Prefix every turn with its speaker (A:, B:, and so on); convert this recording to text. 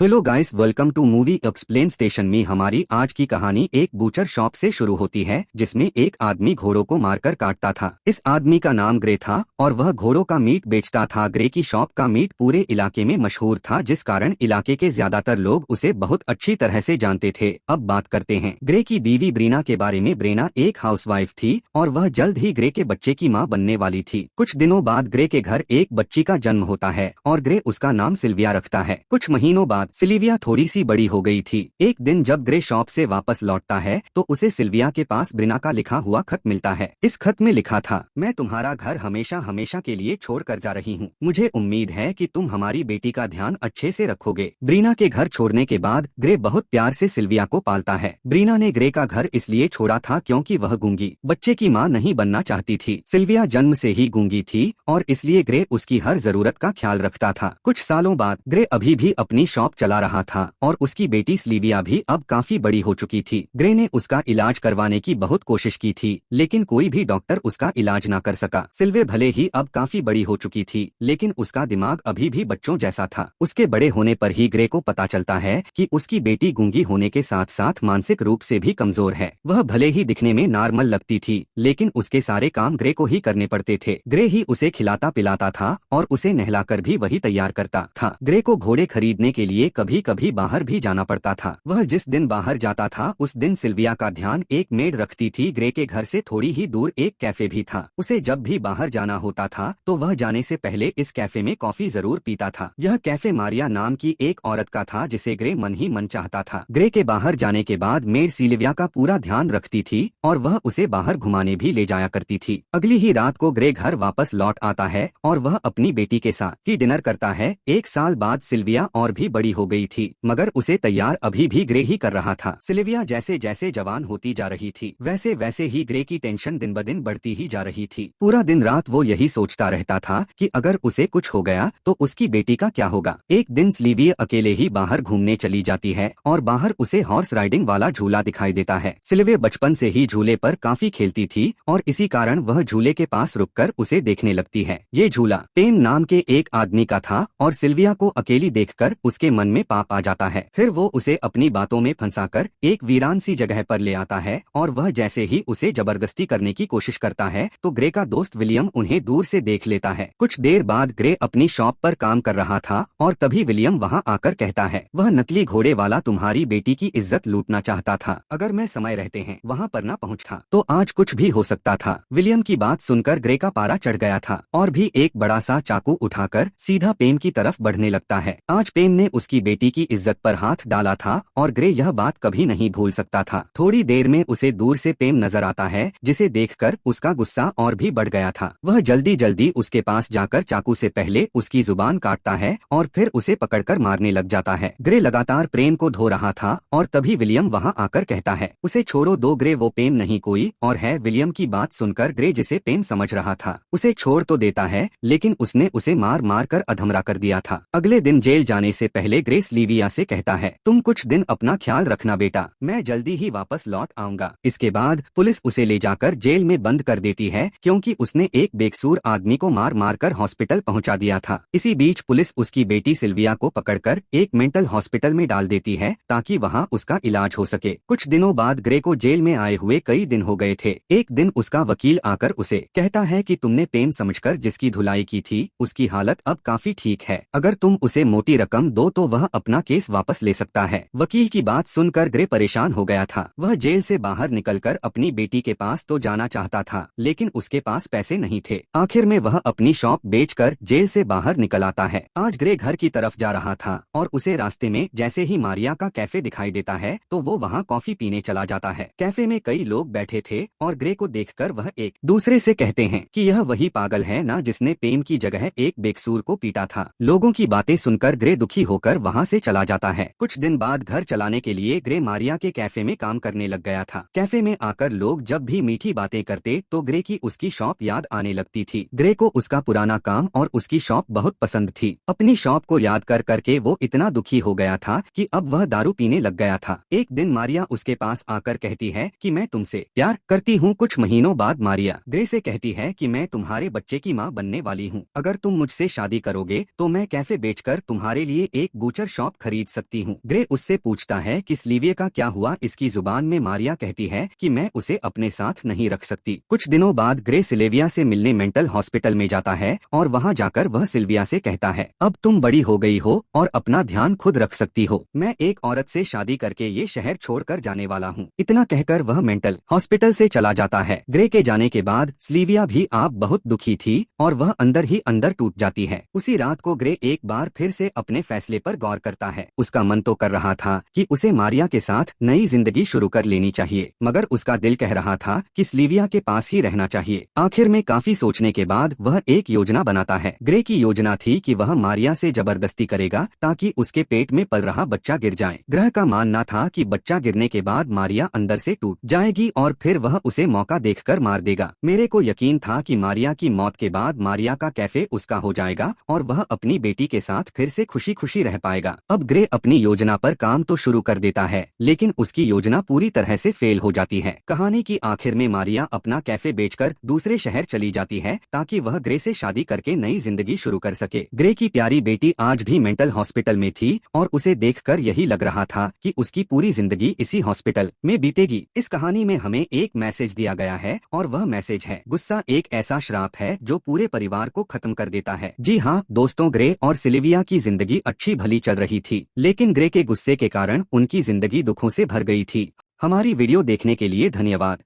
A: Hello guys, welcome to movie explain station में। हमारी आज की कहानी एक बूचर शॉप से शुरू होती है जिसमें एक आदमी घोड़ों को मारकर काटता था। इस आदमी का नाम ग्रे था और वह घोड़ों का मीट बेचता था। ग्रे की शॉप का मीट पूरे इलाके में मशहूर था, जिस कारण इलाके के ज्यादातर लोग उसे बहुत अच्छी तरह से जानते थे। अब बात करते हैं ग्रे की बीवी ब्रीना के बारे में। ब्रीना एक हाउसवाइफ थी और वह जल्द ही ग्रे के बच्चे की माँ बनने वाली थी। कुछ दिनों बाद ग्रे के घर एक बच्ची का जन्म होता है और ग्रे उसका नाम सिल्विया रखता है। कुछ महीनों बाद सिल्विया थोड़ी सी बड़ी हो गई थी। एक दिन जब ग्रे शॉप से वापस लौटता है तो उसे सिल्विया के पास ब्रीना का लिखा हुआ खत मिलता है। इस खत में लिखा था, मैं तुम्हारा घर हमेशा हमेशा के लिए छोड़ कर जा रही हूँ। मुझे उम्मीद है कि तुम हमारी बेटी का ध्यान अच्छे से रखोगे। ब्रीना के घर छोड़ने के बाद ग्रे बहुत प्यार से सिल्विया को पालता है। ब्रीना ने ग्रे का घर इसलिए छोड़ा था क्योंकि वह गूंगी बच्चे की माँ नहीं बनना चाहती थी। सिल्विया जन्म से ही गूंगी थी और इसलिए ग्रे उसकी हर जरूरत का ख्याल रखता था। कुछ सालों बाद ग्रे अभी भी अपनी शॉप चला रहा था और उसकी बेटी सिल्विया भी अब काफी बड़ी हो चुकी थी। ग्रे ने उसका इलाज करवाने की बहुत कोशिश की थी, लेकिन कोई भी डॉक्टर उसका इलाज ना कर सका। सिल्वे भले ही अब काफी बड़ी हो चुकी थी, लेकिन उसका दिमाग अभी भी बच्चों जैसा था। उसके बड़े होने पर ही ग्रे को पता चलता है कि उसकी बेटी गूंगी होने के साथ साथ मानसिक रूप से भी कमजोर है। वह भले ही दिखने में नॉर्मल लगती थी, लेकिन उसके सारे काम ग्रे को ही करने पड़ते थे। ग्रे ही उसे खिलाता पिलाता था और उसे नहलाकर भी वही तैयार करता था। ग्रे को घोड़े खरीदने के लिए कभी कभी बाहर भी जाना पड़ता था। वह जिस दिन बाहर जाता था उस दिन सिल्विया का ध्यान एक मेड रखती थी। ग्रे के घर से थोड़ी ही दूर एक कैफे भी था। उसे जब भी बाहर जाना होता था तो वह जाने से पहले इस कैफे में कॉफी जरूर पीता था। यह कैफे मारिया नाम की एक औरत का था जिसे ग्रे मन ही मन चाहता था। ग्रे के बाहर जाने के बाद मेड सिल्विया का पूरा ध्यान रखती थी और वह उसे बाहर घुमाने भी ले जाया करती थी। अगली ही रात को ग्रे घर वापस लौट आता है और वह अपनी बेटी के साथ ही डिनर करता है। एक साल बाद सिल्विया और भी बड़ी हो गई थी, मगर उसे तैयार अभी भी ग्रे ही कर रहा था। सिल्विया जैसे जैसे जवान होती जा रही थी वैसे वैसे ही ग्रे की टेंशन दिन ब दिन बढ़ती ही जा रही थी। पूरा दिन रात वो यही सोचता रहता था कि अगर उसे कुछ हो गया तो उसकी बेटी का क्या होगा। एक दिन सिल्विया अकेले ही बाहर घूमने चली जाती है और बाहर उसे हॉर्स राइडिंग वाला झूला दिखाई देता है। सिल्विया बचपन से ही झूले पर काफी खेलती थी और इसी कारण वह झूले के पास रुककर उसे देखने लगती है। ये झूला पेन नाम के एक आदमी का था और सिल्विया को अकेली देखकर उसके मन में पाप आ जाता है। फिर वो उसे अपनी बातों में फंसाकर एक वीरान सी जगह पर ले आता है और वह जैसे ही उसे जबरदस्ती करने की कोशिश करता है तो ग्रे का दोस्त विलियम उन्हें दूर से देख लेता है। कुछ देर बाद ग्रे अपनी शॉप पर काम कर रहा था और तभी विलियम वहां आकर कहता है, वह नकली घोड़े वाला तुम्हारी बेटी की इज्जत लूटना चाहता था। अगर मैं समय रहते हैं वहां पर न पहुंचता तो आज कुछ भी हो सकता था। विलियम की बात सुनकर ग्रे का पारा चढ़ गया था और भी एक बड़ा सा चाकू उठाकर सीधा पेम की तरफ बढ़ने लगता है। आज पेम ने उसकी बेटी की इज्जत पर हाथ डाला था और ग्रे यह बात कभी नहीं भूल सकता था। थोड़ी देर में उसे दूर से पेम नजर आता है, जिसे देखकर उसका गुस्सा और भी बढ़ गया था। वह जल्दी जल्दी उसके पास जाकर चाकू से पहले उसकी जुबान काटता है और फिर उसे पकड़कर मारने लग जाता है। ग्रे लगातार प्रेम को धो रहा था और तभी विलियम वहां आकर कहता है, उसे छोड़ो दो ग्रे, वो पेम नहीं कोई और है। विलियम की बात सुनकर ग्रे, जिसे पेम समझ रहा था, उसे छोड़ तो देता है, लेकिन उसने उसे मार मार कर अधमरा कर दिया था। अगले दिन जेल जाने से पहले ग्रे सिल्विया से कहता है, तुम कुछ दिन अपना ख्याल रखना बेटा, मैं जल्दी ही वापस लौट आऊंगा। इसके बाद पुलिस उसे ले जाकर जेल में बंद कर देती है क्योंकि उसने एक बेकसूर आदमी को मार मार कर हॉस्पिटल पहुंचा दिया था। इसी बीच पुलिस उसकी बेटी सिल्विया को पकड़कर एक मेंटल हॉस्पिटल में डाल देती है ताकि वहां उसका इलाज हो सके। कुछ दिनों बाद ग्रे को जेल में आए हुए कई दिन हो गए थे। एक दिन उसका वकील आकर उसे कहता है कि तुमने पेम समझकर जिसकी धुलाई की थी उसकी हालत अब काफी ठीक है। अगर तुम उसे मोटी रकम दो तो वह अपना केस वापस ले सकता है। वकील की बात सुनकर ग्रे परेशान हो गया था। वह जेल से बाहर निकलकर अपनी बेटी के पास तो जाना चाहता था, लेकिन उसके पास पैसे नहीं थे। आखिर में वह अपनी शॉप बेचकर जेल से बाहर निकल आता है। आज ग्रे घर की तरफ जा रहा था और उसे रास्ते में जैसे ही मारिया का कैफे दिखाई देता है तो वो वहाँ कॉफी पीने चला जाता है। कैफे में कई लोग बैठे थे और ग्रे को देखकर वह एक दूसरे से कहते हैं कि यह वही पागल है ना जिसने पेम की जगह एक बेकसूर को पीटा था। लोगों की बातें सुनकर ग्रे दुखी होकर वहाँ से चला जाता है। कुछ दिन बाद घर चलाने के लिए ग्रे मारिया के कैफे में काम करने लग गया था। कैफे में आकर लोग जब भी मीठी बातें करते तो ग्रे की उसकी शॉप याद आने लगती थी। ग्रे को उसका पुराना काम और उसकी शॉप बहुत पसंद थी। अपनी शॉप को याद कर करके वो इतना दुखी हो गया था कि अब वह दारू पीने लग गया था। एक दिन मारिया उसके पास आकर कहती है कि मैं तुमसे प्यार करती हूँ। कुछ महीनों बाद मारिया ग्रे से कहती है कि मैं तुम्हारे बच्चे की माँ बनने वाली हूँ। अगर तुम मुझसे शादी करोगे तो मैं कैफे बेचकर तुम्हारे लिए एक बूचर शॉप खरीद सकती हूँ। ग्रे उससे पूछता है कि सिल्विया का क्या हुआ। इसकी जुबान में मारिया कहती है कि मैं उसे अपने साथ नहीं रख सकती। कुछ दिनों बाद ग्रे सिल्विया से मिलने मेंटल हॉस्पिटल में जाता है और वहाँ जाकर वह सिल्विया से कहता है, अब तुम बड़ी हो गई हो और अपना ध्यान खुद रख सकती हो। मैं एक औरत से शादी करके ये शहर छोड़कर जाने वाला हूँ। इतना कहकर वह मेंटल हॉस्पिटल से चला जाता है। ग्रे के जाने के बाद सिल्विया भी आप बहुत दुखी थी और वह अंदर ही अंदर टूट जाती है। उसी रात को ग्रे एक बार फिर से अपने फैसले पर गौर करता है। उसका मन तो कर रहा था कि उसे मारिया के साथ नई जिंदगी शुरू कर लेनी चाहिए, मगर उसका दिल कह रहा था कि सिल्विया के पास ही रहना चाहिए। आखिर में काफी सोचने के बाद वह एक योजना बनाता है। ग्रे की योजना थी कि वह मारिया से जबरदस्ती करेगा ताकि उसके पेट में पल रहा बच्चा गिर जाए। ग्रह का मानना था कि बच्चा गिरने के बाद मारिया अंदर से टूट जाएगी और फिर वह उसे मौका देखकर मार देगा। मेरे को यकीन था कि मारिया की मौत के बाद मारिया का कैफे उसका हो जाएगा और वह अपनी बेटी के साथ फिर से खुशी खुशी रह पाएगा। अब ग्रे अपनी योजना पर काम तो शुरू कर देता है, लेकिन उसकी योजना पूरी तरह से फेल हो जाती है। कहानी की आखिर में मारिया अपना कैफे बेचकर दूसरे शहर चली जाती है ताकि वह ग्रे से शादी करके नई जिंदगी शुरू कर सके। ग्रे की प्यारी बेटी आज भी मेंटल हॉस्पिटल में थी और उसे देखकर यही लग रहा था कि उसकी पूरी जिंदगी इसी हॉस्पिटल में बीतेगी। इस कहानी में हमें एक मैसेज दिया गया है और वह मैसेज है, गुस्सा एक ऐसा श्राप है जो पूरे परिवार को खत्म कर देता है। जी हाँ दोस्तों, ग्रे और सिल्विया की जिंदगी अच्छी भली चल रही थी, लेकिन ग्रे के गुस्से के कारण उनकी जिंदगी दुखों से भर गई थी। हमारी वीडियो देखने के लिए धन्यवाद।